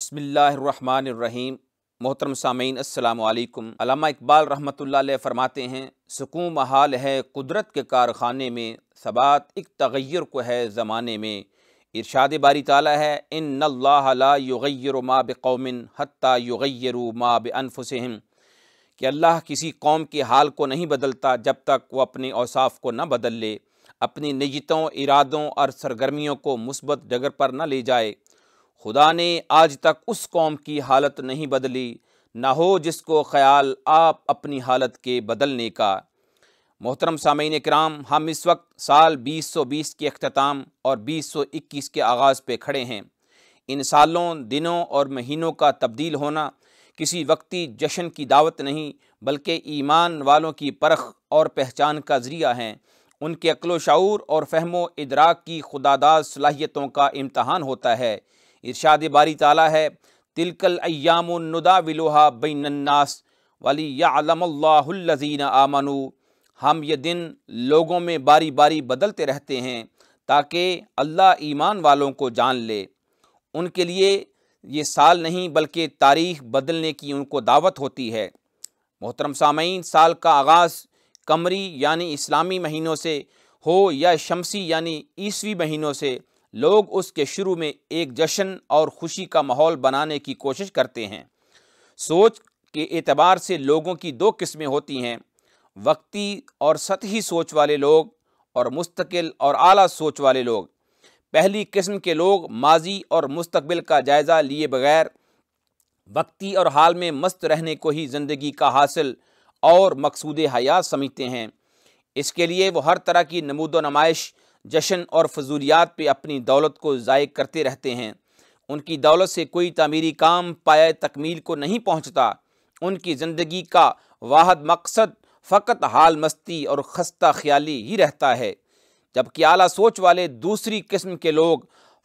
بسم اللہ الرحمن الرحیم۔ محترم سامعین السلام علیکم۔ علامہ اقبال رحمۃ اللہ علیہ فرماتے ہیں، سکون محال ہے قدرت کے کارخانے میں، ثبات ایک تغیر کو ہے زمانے میں۔ ارشاد باری تعالیٰ ہے، ان اللہ لا یغیر ما بقوم حتی یغیروا ما بانفسہم، کہ اللہ کسی قوم کے حال کو نہیں بدلتا جب تک وہ اپنے اوصاف کو نہ بدل لے، اپنی نیتوں، ارادوں اور سرگرمیوں کو مثبت ڈگر پر نہ لے جائے۔ خدا نے آج تک اس قوم کی حالت نہیں بدلی، نہ ہو جس کو خیال آپ اپنی حالت کے بدلنے کا۔ محترم سامعین کرام، ہم اس وقت سال 2020 کے اختتام اور 2021 کے آغاز پہ کھڑے ہیں۔ ان سالوں، دنوں اور مہینوں کا تبدیل ہونا کسی وقتی جشن کی دعوت نہیں، بلکہ ایمان والوں کی پرخ اور پہچان کا ذریعہ ہیں۔ ان کے عقل و شعور اور فہم و ادراک کی خداداد صلاحیتوں کا امتحان ہوتا ہے۔ ارشاد باری تعالیٰ ہے، تلک الایام نداولها بین الناس ولیعلم اللہ الذین آمنوا، ہم یہ دن لوگوں میں باری باری بدلتے رہتے ہیں تاکہ اللہ ایمان والوں کو جان لے۔ ان کے لیے یہ سال نہیں بلکہ تاریخ بدلنے کی ان کو دعوت ہوتی ہے۔ محترم سامعین، سال کا آغاز قمری یعنی اسلامی مہینوں سے ہو یا شمسی یعنی عیسوی مہینوں سے، لوگ اس کے شروع میں ایک جشن اور خوشی کا ماحول بنانے کی کوشش کرتے ہیں۔ سوچ کے اعتبار سے لوگوں کی دو قسمیں ہوتی ہیں، وقتی اور سطحی سوچ والے لوگ اور مستقل اور اعلیٰ سوچ والے لوگ۔ پہلی قسم کے لوگ ماضی اور مستقبل کا جائزہ لیے بغیر وقتی اور حال میں مست رہنے کو ہی زندگی کا حاصل اور مقصود حیات سمجھتے ہیں۔ اس کے لیے وہ ہر طرح کی نمود و نمائش، جشن اور فضولیات پہ اپنی دولت کو ضائع کرتے رہتے ہیں۔ ان کی دولت سے کوئی تعمیری کام پایۂ تکمیل کو نہیں پہنچتا۔ ان کی زندگی کا واحد مقصد فقط حال مستی اور خستہ خیالی ہی رہتا ہے، جبکہ اعلیٰ سوچ والے دوسری قسم کے لوگ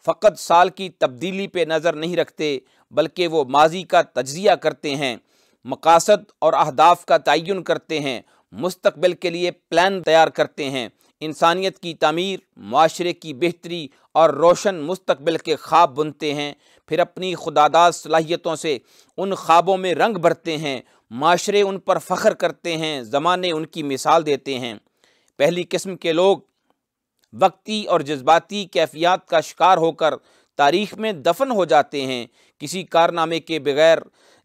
فقط سال کی تبدیلی پہ نظر نہیں رکھتے، بلکہ وہ ماضی کا تجزیہ کرتے ہیں، مقاصد اور اہداف کا تعین کرتے ہیں، مستقبل کے لیے پلان تیار کرتے ہیں، انسانیت کی تعمیر، معاشرے کی بہتری اور روشن مستقبل کے خواب بنتے ہیں، پھر اپنی خداداد صلاحیتوں سے ان خوابوں میں رنگ بھرتے ہیں، معاشرے ان پر فخر کرتے ہیں، زمانے ان کی مثال دیتے ہیں۔ پہلی قسم کے لوگ وقتی اور جذباتی کیفیات کا شکار ہو کر تاریخ میں دفن ہو جاتے ہیں۔ کسی کارنامے کے بغیر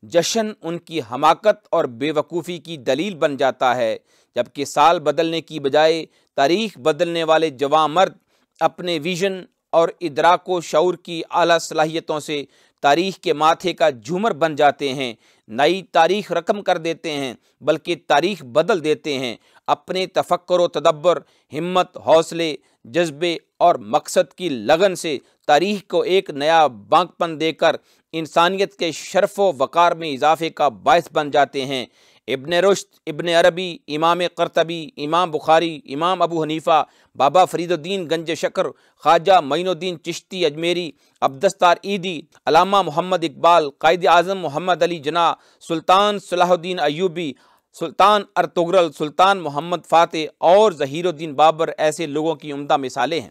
جشن ان کی حماقت اور بے وقوفی کی دلیل بن جاتا ہے، جبکہ سال بدلنے کی بجائے تاریخ بدلنے والے جواں مرد اپنے ویژن اور ادراک و شعور کی اعلیٰ صلاحیتوں سے تاریخ کے ماتھے کا جھومر بن جاتے ہیں، نئی تاریخ رقم کر دیتے ہیں، بلکہ تاریخ بدل دیتے ہیں۔ اپنے تفکر و تدبر، ہمت، حوصلے، جذبے اور مقصد کی لگن سے تاریخ کو ایک نیا بانک پن دے کر انسانیت کے شرف و وقار میں اضافے کا باعث بن جاتے ہیں۔ ابن رشد، ابن عربی، امام قرطبی، امام بخاری، امام ابو حنیفہ، بابا فرید الدین گنج شکر، خواجہ معین الدین چشتی اجمیری، عبدالستار ایدی، علامہ محمد اقبال، قائد اعظم محمد علی جناح، سلطان صلاح الدین ایوبی، سلطان ارطغرل، سلطان محمد فاتح اور ظہیر الدین بابر ایسے لوگوں کی عمدہ مثالیں ہیں۔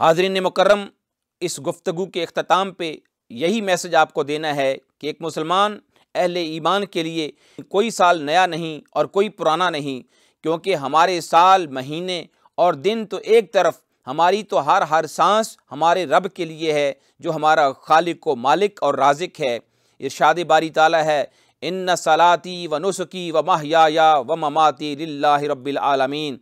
حاضرین مکرم، اس گفتگو کے اختتام پہ یہی میسج آپ کو دینا ہے کہ ایک مسلمان اہل ایمان کے لیے کوئی سال نیا نہیں اور کوئی پرانا نہیں، کیونکہ ہمارے سال، مہینے اور دن تو ایک طرف، ہماری تو ہر سانس ہمارے رب کے لیے ہے جو ہمارا خالق و مالک اور رازق ہے۔ ارشاد باری تعالیٰ ہے، ان صلاتی و نسکی و محیای و مماتی للہ رب العالمین،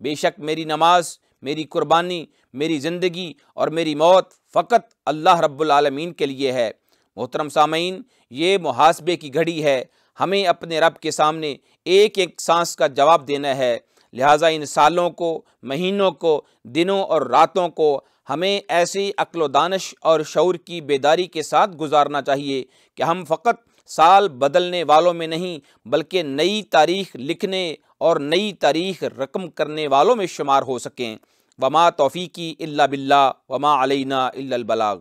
بے شک میری نماز، میری قربانی، میری زندگی اور میری موت فقط اللہ رب العالمین کے لیے ہے۔ محترم سامعین، یہ محاسبے کی گھڑی ہے، ہمیں اپنے رب کے سامنے ایک ایک سانس کا جواب دینا ہے، لہٰذا ان سالوں کو، مہینوں کو، دنوں اور راتوں کو ہمیں ایسی عقل و دانش اور شعور کی بیداری کے ساتھ گزارنا چاہیے کہ ہم فقط سال بدلنے والوں میں نہیں بلکہ نئی تاریخ لکھنے اور نئی تاریخ رقم کرنے والوں میں شمار ہو سکیں۔ وما توفیقی الا باللہ وما علینا الا البلاغ۔